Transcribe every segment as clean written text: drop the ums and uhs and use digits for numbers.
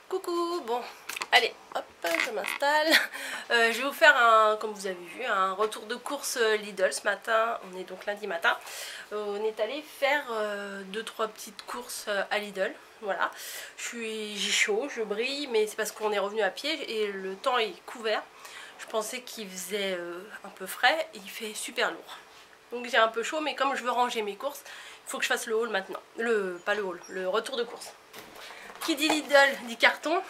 Coucou, bon, allez, hop, je m'installe. Je vais vous faire un, comme vous avez vu, un retour de course Lidl ce matin. On est donc lundi matin. On est allé faire 2-3 petites courses à Lidl. Voilà, j'ai chaud, je brille, mais c'est parce qu'on est revenu à pied et le temps est couvert. Je pensais qu'il faisait un peu frais et il fait super lourd. Donc j'ai un peu chaud, mais comme je veux ranger mes courses, il faut que je fasse le haul maintenant. Pas le haul, le retour de course. Qui dit Lidl dit carton.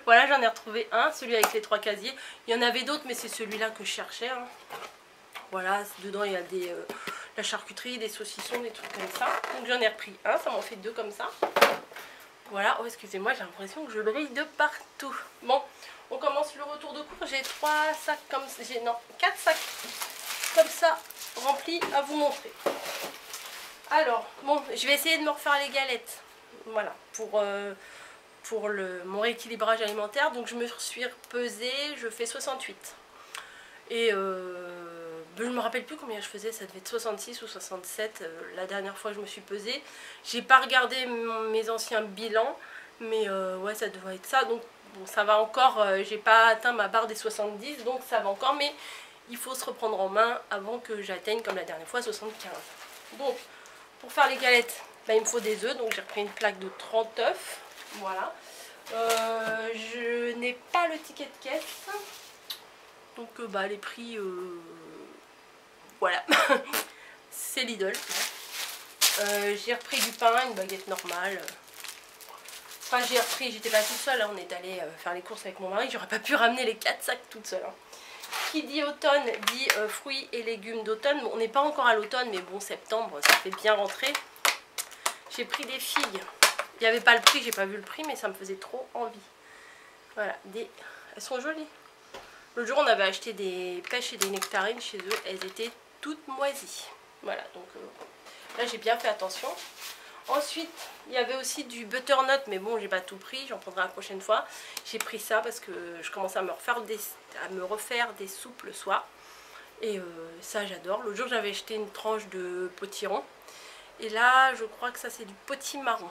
Voilà, j'en ai retrouvé un, celui avec les 3 casiers. Il y en avait d'autres, mais c'est celui-là que je cherchais. Hein. Voilà, dedans il y a la charcuterie, des saucissons, des trucs comme ça. Donc j'en ai repris un, ça m'en fait 2 comme ça. Voilà, oh excusez-moi, j'ai l'impression que je brille de partout. Bon, on commence le retour de course. J'ai 3 sacs comme ça, non, 4 sacs comme ça remplis à vous montrer. Alors, bon, je vais essayer de me refaire les galettes. Voilà, pour mon rééquilibrage alimentaire. Donc je me suis pesée, je fais 68. Et je me rappelle plus combien je faisais, ça devait être 66 ou 67 la dernière fois que je me suis pesée. J'ai pas regardé mes anciens bilans, mais ouais, ça devrait être ça. Donc bon, ça va encore, j'ai pas atteint ma barre des 70, donc ça va encore, mais il faut se reprendre en main avant que j'atteigne comme la dernière fois 75. Donc pour faire les galettes, bah, il me faut des œufs, donc j'ai repris une plaque de 30 œufs. Voilà. Je n'ai pas le ticket de caisse. Donc bah, les prix, voilà. C'est Lidl. J'ai repris du pain, une baguette normale. Enfin j'ai repris, j'étais pas toute seule, hein. On est allé faire les courses avec mon mari. J'aurais pas pu ramener les 4 sacs toute seule. Hein. Qui dit automne dit fruits et légumes d'automne. Bon, on n'est pas encore à l'automne, mais bon, septembre, ça fait bien rentrer. J'ai pris des figues. Il n'y avait pas le prix, j'ai pas vu le prix, mais ça me faisait trop envie. Voilà, elles sont jolies. L'autre jour, on avait acheté des pêches et des nectarines chez eux. Elles étaient toutes moisies. Voilà, donc là, j'ai bien fait attention. Ensuite, il y avait aussi du butternut, mais bon, j'ai pas tout pris. J'en prendrai la prochaine fois. J'ai pris ça parce que je commence à me refaire des soupes le soir. Et ça, j'adore. L'autre jour, j'avais acheté une tranche de potiron. Et là, je crois que ça, c'est du potimarron.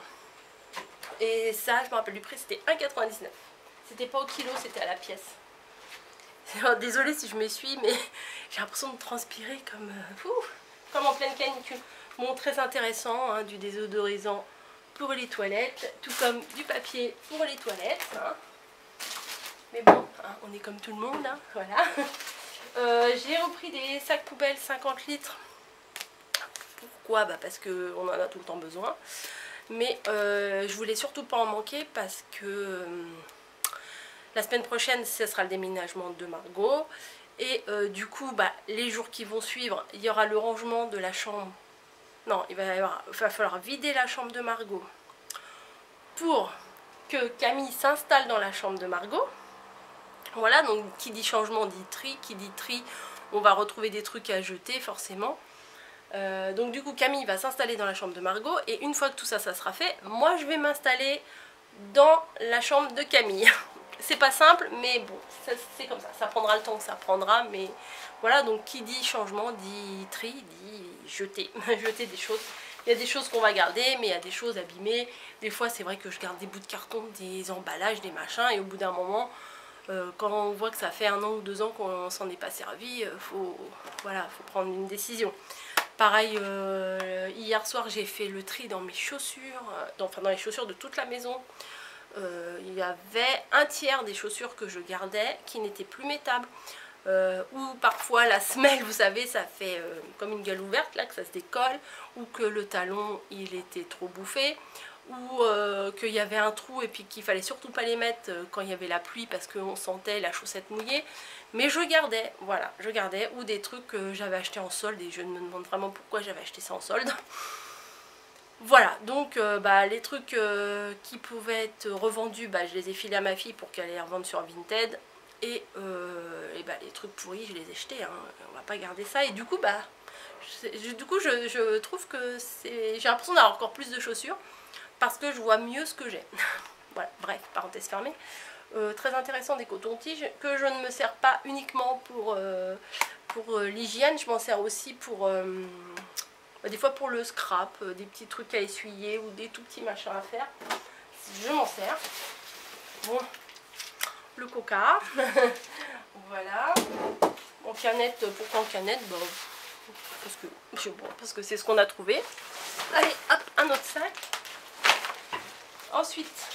Et ça, je me rappelle du prix, c'était 1,99 €. C'était pas au kilo, c'était à la pièce. Alors, désolée si je m'essuie, mais j'ai l'impression de transpirer comme en pleine canicule. Bon, très intéressant, hein, du désodorisant pour les toilettes, tout comme du papier pour les toilettes. Hein. Mais bon, hein, on est comme tout le monde, hein, voilà. J'ai repris des sacs poubelles 50 litres. Pourquoi? Bah parce qu'on en a tout le temps besoin. Mais je voulais surtout pas en manquer parce que la semaine prochaine, ce sera le déménagement de Margot. Et du coup, bah, les jours qui vont suivre, il y aura le rangement de la chambre. Non, il va falloir vider la chambre de Margot pour que Camille s'installe dans la chambre de Margot. Voilà, donc qui dit changement dit tri. Qui dit tri, on va retrouver des trucs à jeter forcément. Donc du coup Camille va s'installer dans la chambre de Margot et une fois que tout ça, ça sera fait, moi je vais m'installer dans la chambre de Camille. C'est pas simple mais bon, c'est comme ça prendra le temps que ça prendra, mais voilà, donc qui dit changement dit tri, dit jeter, jeter des choses. Il y a des choses qu'on va garder, mais il y a des choses abîmées. Des fois c'est vrai que je garde des bouts de carton, des emballages, des machins, et au bout d'un moment, quand on voit que ça fait 1 an ou 2 ans qu'on s'en est pas servi, faut prendre une décision. Pareil, hier soir j'ai fait le tri dans mes chaussures, dans les chaussures de toute la maison. Il y avait un tiers des chaussures que je gardais qui n'étaient plus mettables. Ou parfois la semelle, vous savez, ça fait comme une gueule ouverte, là, que ça se décolle. Ou que le talon, il était trop bouffé. Ou qu'il y avait un trou et puis qu'il fallait surtout pas les mettre quand il y avait la pluie parce qu'on sentait la chaussette mouillée. Mais je gardais, voilà, je gardais. Ou des trucs que j'avais achetés en solde et je me demande vraiment pourquoi j'avais acheté ça en solde. Voilà, donc bah, les trucs qui pouvaient être revendus, bah, je les ai filés à ma fille pour qu'elle les revende sur Vinted. Et bah, les trucs pourris, je les ai jetés, hein. On va pas garder ça. Et du coup, bah, je trouve que j'ai l'impression d'avoir encore plus de chaussures parce que je vois mieux ce que j'ai. Voilà, bref, parenthèse fermée. Très intéressant, des cotons-tiges que je ne me sers pas uniquement pour l'hygiène, je m'en sers aussi pour des fois pour le scrap, des petits trucs à essuyer ou des tout petits machins à faire. Je m'en sers. Bon, le coca. Voilà. En canette, pourquoi en canette? Bah, parce que c'est ce qu'on a trouvé. Allez, hop, un autre sac. Ensuite,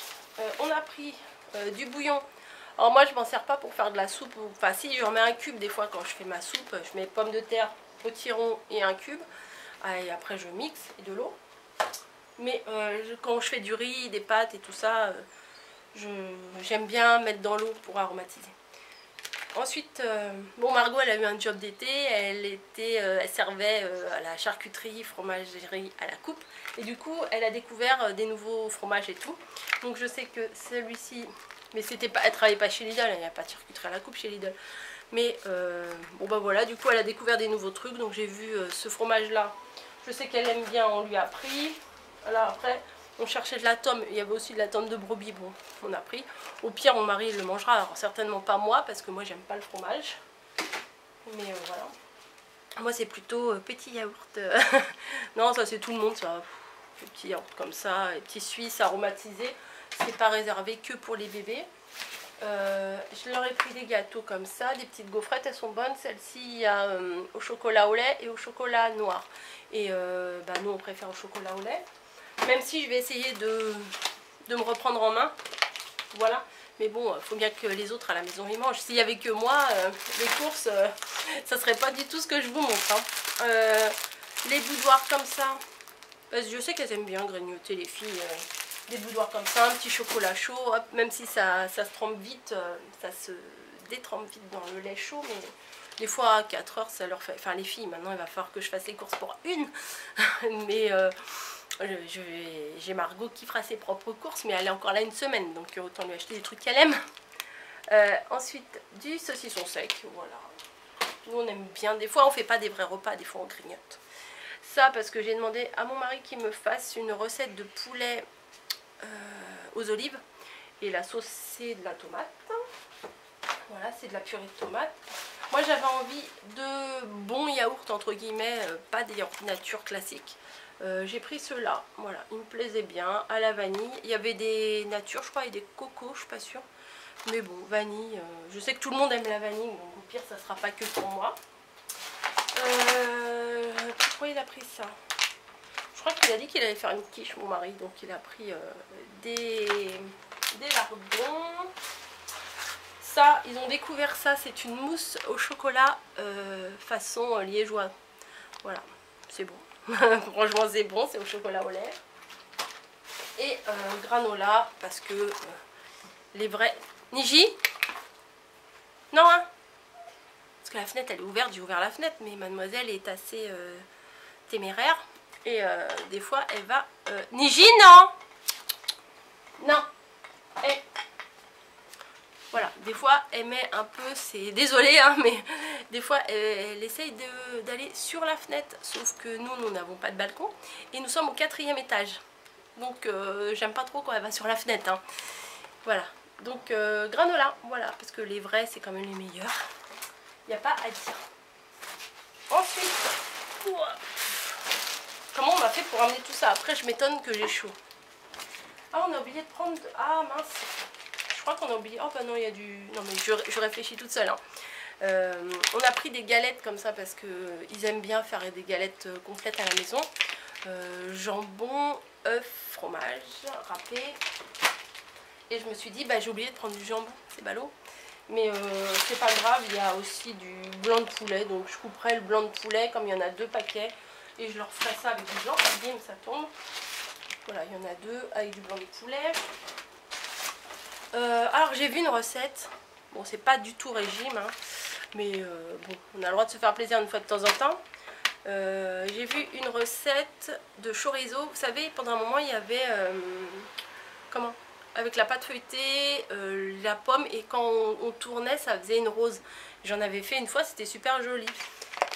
on a pris du bouillon. Alors moi, je m'en sers pas pour faire de la soupe. Enfin, si, j'en mets un cube des fois quand je fais ma soupe. Je mets pommes de terre, potiron et un cube. Et après, je mixe et de l'eau. Mais quand je fais du riz, des pâtes et tout ça, j'aime bien mettre dans l'eau pour aromatiser. Ensuite, bon, Margot, elle a eu un job d'été. Elle servait à la charcuterie, fromagerie à la coupe. Et du coup, elle a découvert des nouveaux fromages et tout. Donc je sais que celui-ci, mais c'était pas, elle travaillait pas chez Lidl, il n'y a pas de charcuterie à la coupe chez Lidl. Mais bon bah voilà, du coup elle a découvert des nouveaux trucs. Donc j'ai vu ce fromage là, je sais qu'elle aime bien, on lui a pris. Voilà, après on cherchait de la tome, il y avait aussi de la tome de brebis, bon on a pris. Au pire mon mari le mangera, alors certainement pas moi parce que moi j'aime pas le fromage. Mais voilà. Moi c'est plutôt petit yaourt. Non, ça c'est tout le monde ça. Des petits yaourts comme ça, des petits suisses aromatisés. C'est pas réservé que pour les bébés. Je leur ai pris des gâteaux comme ça, des petites gaufrettes, elles sont bonnes. Celle-ci, il y a au chocolat au lait et au chocolat noir. Et bah, nous on préfère au chocolat au lait. Même si je vais essayer de me reprendre en main. Voilà. Mais bon, il faut bien que les autres à la maison ils mangent. S'il n'y avait que moi, les courses, ça serait pas du tout ce que je vous montre. Hein. Les boudoirs comme ça. Parce que je sais qu'elles aiment bien grignoter les filles. Des boudoirs comme ça, un petit chocolat chaud. Hop, même si ça se trempe vite, ça se détrempe vite dans le lait chaud. Mais des fois à 4 heures, ça leur fait... Enfin les filles, maintenant il va falloir que je fasse les courses pour une. Mais... j'ai Margot qui fera ses propres courses, mais elle est encore là une semaine, donc autant lui acheter des trucs qu'elle aime. Ensuite, du saucisson sec, voilà. Nous on aime bien, des fois on fait pas des vrais repas, des fois on grignote. Ça parce que j'ai demandé à mon mari qu'il me fasse une recette de poulet aux olives. Et la sauce c'est de la tomate. Voilà, c'est de la purée de tomate. Moi j'avais envie de bons yaourts entre guillemets, pas des yaourts nature classiques. J'ai pris ceux-là, voilà, il me plaisait bien, à la vanille. Il y avait des natures, je crois, et des cocos, je suis pas sûre. Mais bon, vanille, je sais que tout le monde aime la vanille, donc au pire, ça sera pas que pour moi. Pourquoi il a pris ça? Je crois qu'il a dit qu'il allait faire une quiche, mon mari, donc il a pris des lardons. Ça, ils ont découvert ça, c'est une mousse au chocolat façon liégeois. Voilà, c'est bon. Franchement c'est bon, c'est au chocolat au lait. Et granola parce que les vrais... Niji? Non hein? Parce que la fenêtre elle est ouverte, j'ai ouvert la fenêtre, mais mademoiselle est assez téméraire. Et des fois elle va... Niji non! Non! Et... Voilà, des fois elle met un peu, c'est désolé hein, mais des fois elle essaye d'aller sur la fenêtre, sauf que nous n'avons pas de balcon et nous sommes au 4e étage. Donc j'aime pas trop quand elle va sur la fenêtre. Hein. Voilà, donc granola, voilà, parce que les vrais c'est quand même les meilleurs. Il n'y a pas à dire. Ensuite, comment on m'a fait pour ramener tout ça? Après je m'étonne que j'ai chaud. Ah on a oublié de prendre... Ah mince. Je crois qu'on a oublié. Oh bah non, il y a du... Non mais je réfléchis toute seule. Hein. On a pris des galettes comme ça parce qu'ils aiment bien faire des galettes complètes à la maison. Jambon, œuf, fromage râpé. Et je me suis dit, bah j'ai oublié de prendre du jambon, c'est ballot. Mais c'est pas grave, il y a aussi du blanc de poulet. Donc je couperai le blanc de poulet comme il y en a 2 paquets. Et je leur ferai ça avec du blanc. Bim, ça tombe. Voilà, il y en a 2 avec du blanc de poulet. Alors j'ai vu une recette, bon c'est pas du tout régime hein, mais bon on a le droit de se faire plaisir une fois de temps en temps. J'ai vu une recette de chorizo, vous savez pendant un moment il y avait comment, avec la pâte feuilletée, la pomme et quand on tournait ça faisait une rose. J'en avais fait une fois, c'était super joli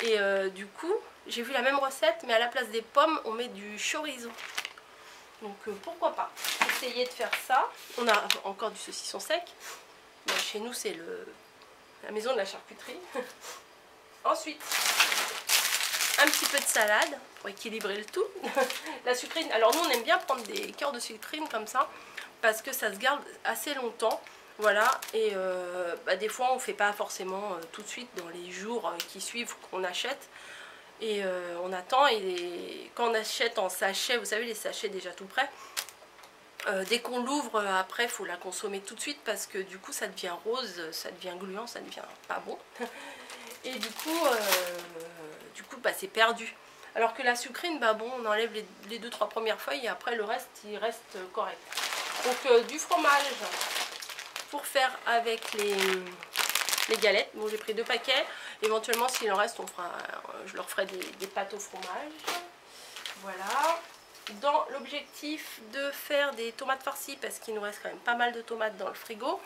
et du coup j'ai vu la même recette mais à la place des pommes on met du chorizo. Donc pourquoi pas essayer de faire ça. On a encore du saucisson sec. Mais chez nous c'est la maison de la charcuterie. Ensuite, un petit peu de salade pour équilibrer le tout. La sucrine. Alors nous on aime bien prendre des cœurs de sucrine comme ça parce que ça se garde assez longtemps. Voilà, et des fois on ne fait pas forcément tout de suite dans les jours qui suivent qu'on achète. Et on attend, et quand on achète en sachet, vous savez les sachets déjà tout prêts, dès qu'on l'ouvre après il faut la consommer tout de suite parce que du coup ça devient rose, ça devient gluant, ça devient pas bon. Et du coup c'est perdu. Alors que la sucrine, bon, on enlève les 2-3 premières feuilles et après le reste il reste correct. Donc du fromage pour faire avec les galettes. Bon, j'ai pris 2 paquets. Éventuellement s'il en reste je leur ferai des pâtes au fromage. Voilà. Dans l'objectif de faire des tomates farcies, parce qu'il nous reste quand même pas mal de tomates dans le frigo.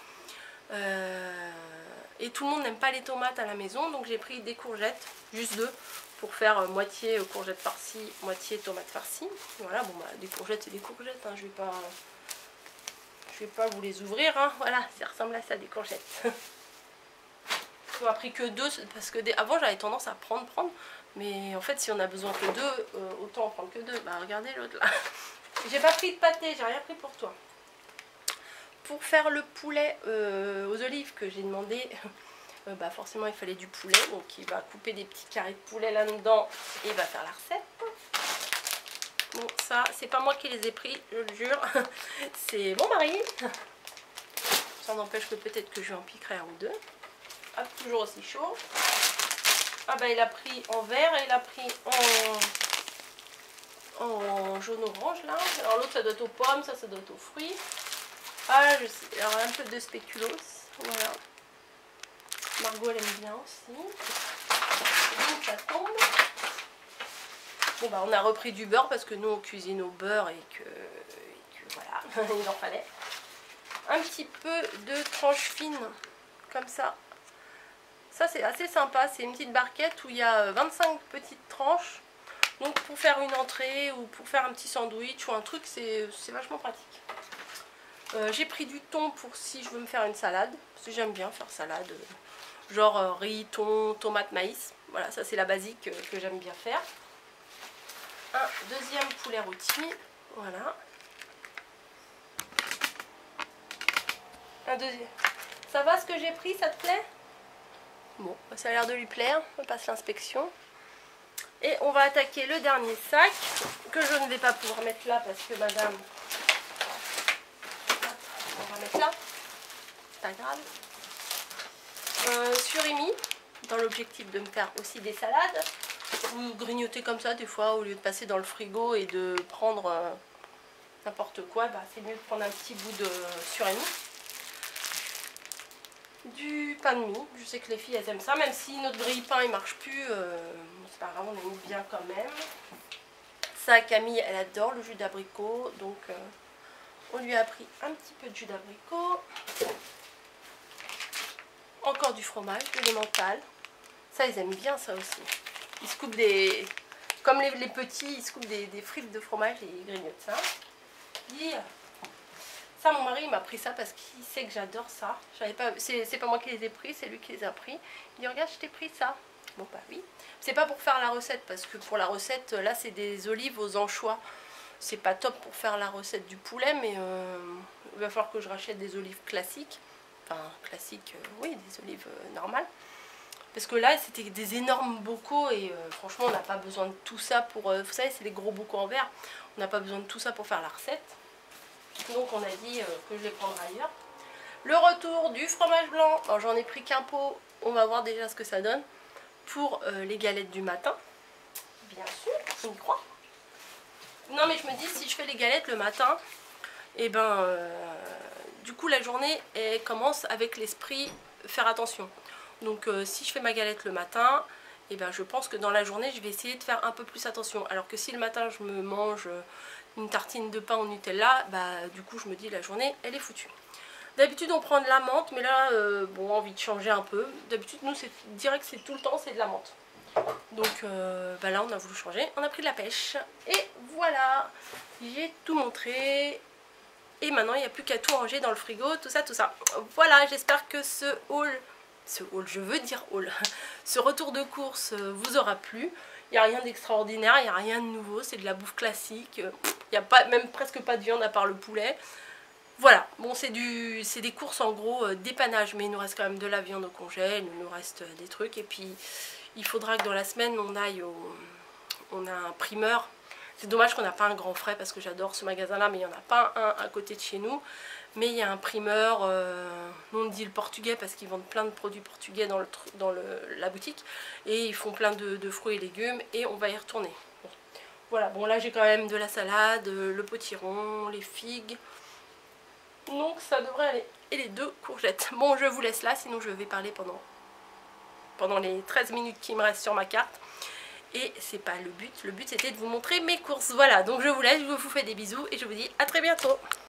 Et tout le monde n'aime pas les tomates à la maison, donc j'ai pris des courgettes, juste 2, pour faire moitié courgettes farcies, moitié tomates farcies. Voilà, bon des courgettes c'est des courgettes, hein, je vais pas vous les ouvrir, hein. Voilà, ça ressemble à ça, des courgettes. On a pris que 2, parce que avant j'avais tendance à prendre, mais en fait si on a besoin que 2, autant en prendre que 2. Regardez l'autre là. J'ai pas pris de pâté, j'ai rien pris pour toi. Pour faire le poulet aux olives que j'ai demandé, forcément il fallait du poulet, donc il va couper des petits carrés de poulet là-dedans et il va faire la recette. Bon, ça c'est pas moi qui les ai pris, je le jure, c'est mon mari. Ça n'empêche que peut-être que je lui en piquerai 1 ou 2. Hop, toujours aussi chaud. Il a pris en vert et il a pris en jaune-orange là. Alors l'autre ça doit être aux pommes, ça doit être aux fruits. Ah je sais, alors un peu de spéculoos, voilà. Margot elle aime bien aussi. Donc ça tombe. Bon on a repris du beurre parce que nous on cuisine au beurre et que voilà, il en fallait. Un petit peu de tranches fines, comme ça. Ça c'est assez sympa, c'est une petite barquette où il y a 25 petites tranches. Donc pour faire une entrée ou pour faire un petit sandwich ou un truc, c'est vachement pratique. J'ai pris du thon pour si je veux me faire une salade, parce que j'aime bien faire salade, genre riz, thon, tomate, maïs. Voilà, ça c'est la basique que j'aime bien faire. Un deuxième poulet rôti, voilà. Un deuxième. Ça va ce que j'ai pris, ça te plaît? Bon, ça a l'air de lui plaire, on passe l'inspection. Et on va attaquer le dernier sac, que je ne vais pas pouvoir mettre là parce que madame... On va mettre là, c'est pas grave. Surimi, dans l'objectif de me faire aussi des salades. Ou grignoter comme ça des fois, au lieu de passer dans le frigo et de prendre n'importe quoi, c'est mieux de prendre un petit bout de surimi. Du pain de mie, je sais que les filles elles aiment ça, même si notre grille-pain il marche plus, c'est pas grave, on aime bien quand même. Ça, Camille elle adore le jus d'abricot, donc on lui a pris un petit peu de jus d'abricot. Encore du fromage, de l'emmental. Ça ils aiment bien ça aussi. Ils se coupent des... Comme les petits, ils se coupent des frites de fromage et ils grignotent ça. Ça, mon mari m'a pris ça parce qu'il sait que j'adore ça. C'est pas moi qui les ai pris, c'est lui qui les a pris. Il dit regarde, je t'ai pris ça. Bon oui. C'est pas pour faire la recette parce que pour la recette, là c'est des olives aux anchois. C'est pas top pour faire la recette du poulet, mais il va falloir que je rachète des olives classiques. Enfin classiques, oui, des olives normales. Parce que là c'était des énormes bocaux et franchement on n'a pas besoin de tout ça pour... vous savez c'est des gros bocaux en verre. On n'a pas besoin de tout ça pour faire la recette. Donc on a dit que je les prendrai ailleurs. Le retour du fromage blanc. Alors j'en ai pris qu'un pot. On va voir déjà ce que ça donne. Pour les galettes du matin. Bien sûr, on y croit. Non mais je me dis si je fais les galettes le matin. Et du coup la journée elle commence avec l'esprit faire attention. Donc si je fais ma galette le matin. Je pense que dans la journée je vais essayer de faire un peu plus attention. Alors que si le matin je me mange... une tartine de pain au Nutella, du coup je me dis la journée elle est foutue. D'habitude on prend de la menthe, mais là envie de changer un peu. D'habitude nous c'est direct, c'est tout le temps c'est de la menthe. Donc là on a voulu changer, on a pris de la pêche. Et voilà, j'ai tout montré. Et maintenant il n'y a plus qu'à tout ranger dans le frigo, tout ça. Voilà, j'espère que ce retour de course vous aura plu. Il n'y a rien d'extraordinaire, il n'y a rien de nouveau, c'est de la bouffe classique. Il n'y a même presque pas de viande à part le poulet. Voilà, bon c'est des courses en gros dépannage, mais il nous reste quand même de la viande au congèle, il nous reste des trucs, et puis il faudra que dans la semaine on aille on a un primeur. C'est dommage qu'on n'a pas un grand frais parce que j'adore ce magasin là, mais il n'y en a pas un à côté de chez nous. Mais il y a un primeur, nous on dit le portugais parce qu'ils vendent plein de produits portugais dans la boutique. Et ils font plein de fruits et légumes et on va y retourner. Bon. Voilà, bon là j'ai quand même de la salade, le potiron, les figues. Donc ça devrait aller. Et les 2 courgettes. Bon, je vous laisse là, sinon je vais parler pendant les 13 minutes qui me restent sur ma carte. Et c'est pas le but c'était de vous montrer mes courses. Voilà, donc je vous laisse, je vous fais des bisous et je vous dis à très bientôt.